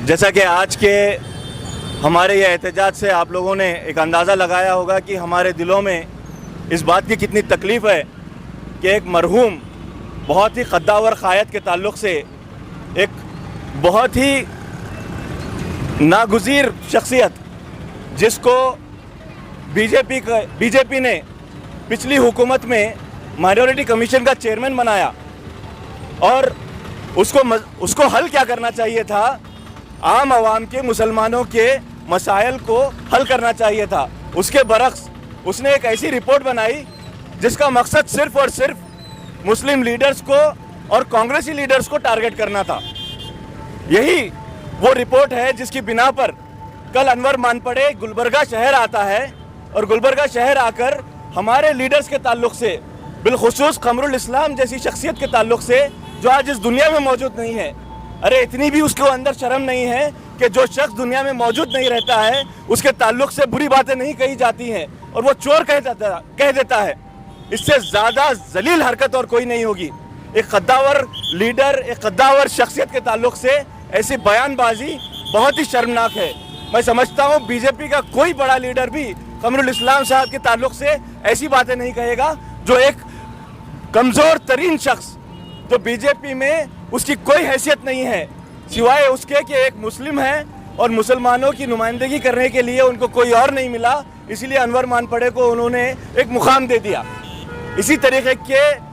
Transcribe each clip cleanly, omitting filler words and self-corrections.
जैसा कि आज के हमारे ये एहतजाज से आप लोगों ने एक अंदाज़ा लगाया होगा कि हमारे दिलों में इस बात की कितनी तकलीफ़ है कि एक मरहूम बहुत ही क़द्दावर क़ायद के ताल्लुक़ से एक बहुत ही नागुज़ीर शख्सियत जिसको बीजेपी ने पिछली हुकूमत में माइनॉरिटी कमीशन का चेयरमैन बनाया और उसको हल क्या करना चाहिए था, आम आवाम के मुसलमानों के मसाइल को हल करना चाहिए था। उसके बरक्स उसने एक ऐसी रिपोर्ट बनाई जिसका मकसद सिर्फ और सिर्फ मुस्लिम लीडर्स को और कांग्रेसी लीडर्स को टारगेट करना था। यही वो रिपोर्ट है जिसकी बिना पर कल अनवर मानपड़े गुलबर्गा शहर आता है और गुलबर्गा शहर आकर हमारे लीडर्स के ताल्लुक से, बिलखुसूस कमरुल इस्लाम जैसी शख्सियत के ताल्लुक से जो आज इस दुनिया में मौजूद नहीं है, अरे इतनी भी उसके अंदर शर्म नहीं है कि जो शख्स दुनिया में मौजूद नहीं रहता है उसके ताल्लुक से बुरी बातें नहीं कही जाती हैं और वो चोर कह देता है। इससे ज़्यादा जलील हरकत और कोई नहीं होगी। एक क़द्दावर लीडर, एक क़द्दावर शख्सियत के ताल्लुक से ऐसी बयानबाजी बहुत ही शर्मनाक है। मैं समझता हूँ बीजेपी का कोई बड़ा लीडर भी कमरुल इस्लाम साहब के ताल्लुक से ऐसी बातें नहीं कहेगा, जो एक कमज़ोर तरीन शख्स जो बीजेपी में उसकी कोई हैसियत नहीं है सिवाय उसके कि एक मुस्लिम है और मुसलमानों की नुमाइंदगी करने के लिए उनको कोई और नहीं मिला, इसीलिए अनवर मानपड़े को उन्होंने एक मुकाम दे दिया। इसी तरीके के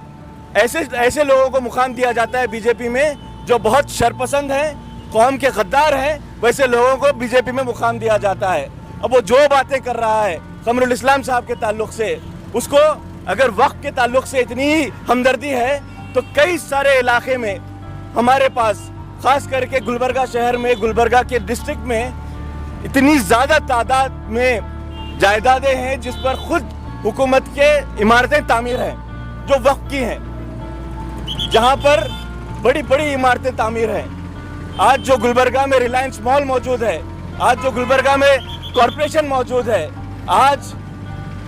ऐसे लोगों को मुकाम दिया जाता है बीजेपी में जो बहुत शरपसंद हैं, कौम के गद्दार हैं, वैसे लोगों को बीजेपी में मुकाम दिया जाता है। अब वो जो बातें कर रहा है कमरुल इस्लाम साहब के ताल्लुक से, उसको अगर वक्त के ताल्लुक से इतनी ही हमदर्दी है तो कई सारे इलाके में हमारे पास, खास करके गुलबर्गा शहर में, गुलबर्गा के डिस्ट्रिक्ट में इतनी ज़्यादा तादाद में जायदादें हैं जिस पर खुद हुकूमत के इमारतें तामीर हैं जो वक्त की हैं, जहां पर बड़ी बड़ी इमारतें तामीर हैं। आज जो गुलबर्गा में रिलायंस मॉल मौजूद है, आज जो गुलबर्गा में कॉरपोरेशन मौजूद है, आज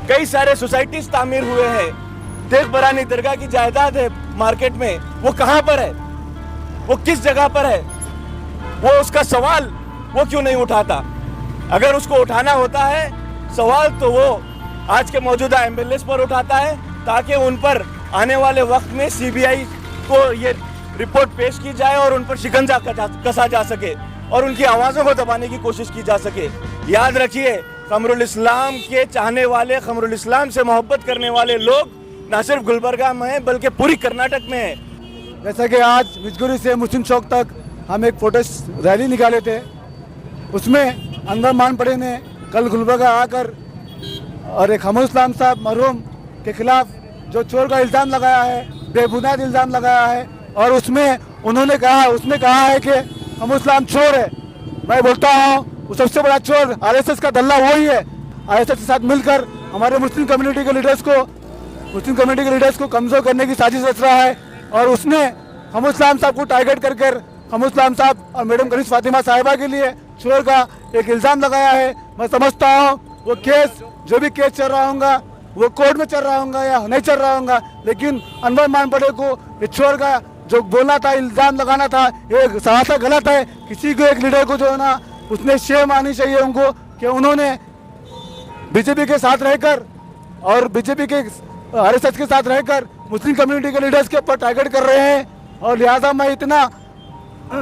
कई सारे सोसाइटीज तामीर हुए हैं। देख बरानी दरगाह की जायदाद है मार्केट में, वो कहाँ पर है, वो किस जगह पर है, वो उसका सवाल वो क्यों नहीं उठाता? अगर उसको उठाना होता है सवाल तो वो आज के मौजूदा एमएलएस पर उठाता है ताकि उन पर आने वाले वक्त में सीबीआई को ये रिपोर्ट पेश की जाए और उन पर शिकंजा कसा जा सके और उनकी आवाज़ों को दबाने की कोशिश की जा सके। याद रखिए, कमरुल इस्लाम के चाहने वाले, कमरुल इस्लाम से मोहब्बत करने वाले लोग न सिर्फ गुलबर्गा में हैं बल्कि पूरी कर्नाटक में हैं। जैसा कि आज मिजगुरी से मुस्लिम चौक तक हम एक फोटो रैली निकाले थे, उसमें अनवर मानपड़े ने कल गुलबर्गा आकर और एक कमरुल इस्लाम साहब मरहूम के खिलाफ जो चोर का इल्ज़ाम लगाया है, बेबुनियाद इल्ज़ाम लगाया है, और उसमें उसने कहा है कि कमरुल इस्लाम चोर है। मैं बोलता हूँ वो सबसे बड़ा चोर आरएसएस का दल्ला वही है। आरएसएस के साथ मिलकर हमारे मुस्लिम कम्युनिटी के लीडर्स को कमज़ोर करने की साजिश रच रहा है और उसने कमरुल इस्लाम साहब को टारगेट कर कमरुल इस्लाम साहब और मैडम कनीज़ फातिमा साहिबा के लिए चोर का एक इल्ज़ाम लगाया है। मैं समझता हूँ वो केस, जो भी केस चल रहा होगा वो कोर्ट में चल रहा होगा या नहीं चल रहा होगा, लेकिन अनवर मानपड़े को ये चोर का जो बोलना था, इल्ज़ाम लगाना था, ये सरासर गलत है। किसी को एक लीडर को जो है ना, उसने शेम आनी चाहिए उनको कि उन्होंने बीजेपी के साथ रहकर और बीजेपी के आरएसएस के साथ रहकर मुस्लिम कम्युनिटी के लीडर्स के ऊपर टारगेट कर रहे हैं। और लिहाजा मैं इतना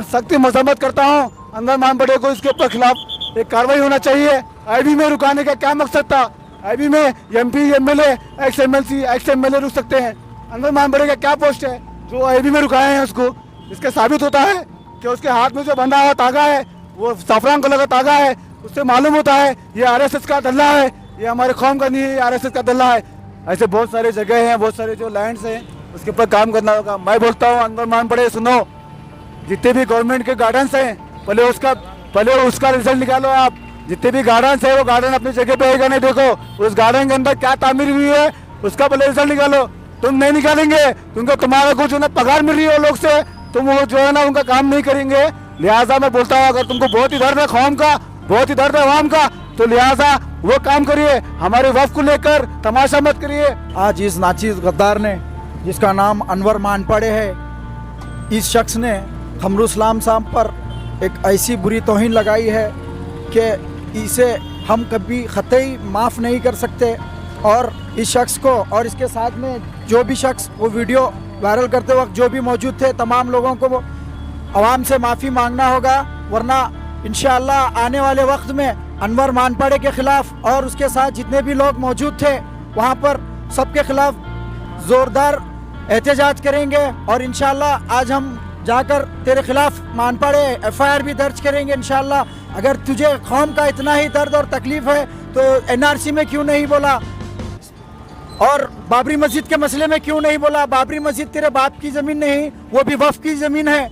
सख्ती मजम्मत करता हूँ, अनवर मानपड़े को इसके ऊपर खिलाफ एक कार्रवाई होना चाहिए। आईबी में रुकाने का क्या मकसद था? आईबी में MP, MLA, x MLC, ex MLA रुक सकते हैं। अनवर मानपड़े का क्या पोस्ट है जो आईबी में रुकाए हैं उसको? इसके साबित होता है कि उसके हाथ में जो बंधा हुआ तागा है वो साफरान कलर का तागा है। उससे मालूम होता है ये आरएसएस का दल्ला है, ये हमारे कौम का नहीं है, आरएसएस का दल्ला है। ऐसे बहुत सारे जगह हैं, बहुत सारे जो लैंड्स हैं, उसके ऊपर काम करना होगा। मैं बोलता हूँ अनवर मानपड़े, सुनो, जितने भी गवर्नमेंट के गार्डन्स हैं पहले उसका रिजल्ट निकालो। आप जितने भी गार्डन्स है वो गार्डन अपनी जगह पे है नहीं, देखो उस गार्डन के अंदर क्या तामीर हुई है उसका पहले रिजल्ट निकालो। तुम नहीं निकालेंगे क्योंकि तुम्हारा कुछ जो ना पगार मिल रही है लोग से, तुम वो जो है ना उनका काम नहीं करेंगे। लिहाजा मैं बोलता हूँ अगर तुमको बहुत ही दर्द है कौम का, बहुत ही दर्द है अवाम का, तो लिहाजा वो काम करिए, हमारे वफ को लेकर तमाशा मत करिए। आज इस नाचीज गद्दार ने, जिसका नाम अनवर मानपड़े है, इस शख्स ने कमरुल इस्लाम साहब पर एक ऐसी बुरी तौहीन लगाई है कि इसे हम कभी ख़तई माफ़ नहीं कर सकते। और इस शख्स को और इसके साथ में जो भी शख्स वो वीडियो वायरल करते वक्त जो भी मौजूद थे, तमाम लोगों को वो आवाम से माफ़ी मांगना होगा, वरना इंशाअल्लाह आने वाले वक्त में अनवर मानपाड़े के ख़िलाफ़ और उसके साथ जितने भी लोग मौजूद थे वहाँ पर सबके ख़िलाफ़ ज़ोरदार एहतजाज करेंगे। और इंशाअल्लाह आज हम जाकर तेरे खिलाफ मानपाड़े FIR भी दर्ज करेंगे इंशाअल्लाह। अगर तुझे कौम का इतना ही दर्द और तकलीफ है तो NRC में क्यों नहीं बोला, और बाबरी मस्जिद के मसले में क्यों नहीं बोला? बाबरी मस्जिद तेरे बाप की ज़मीन नहीं, वो भी वक्फ की ज़मीन है।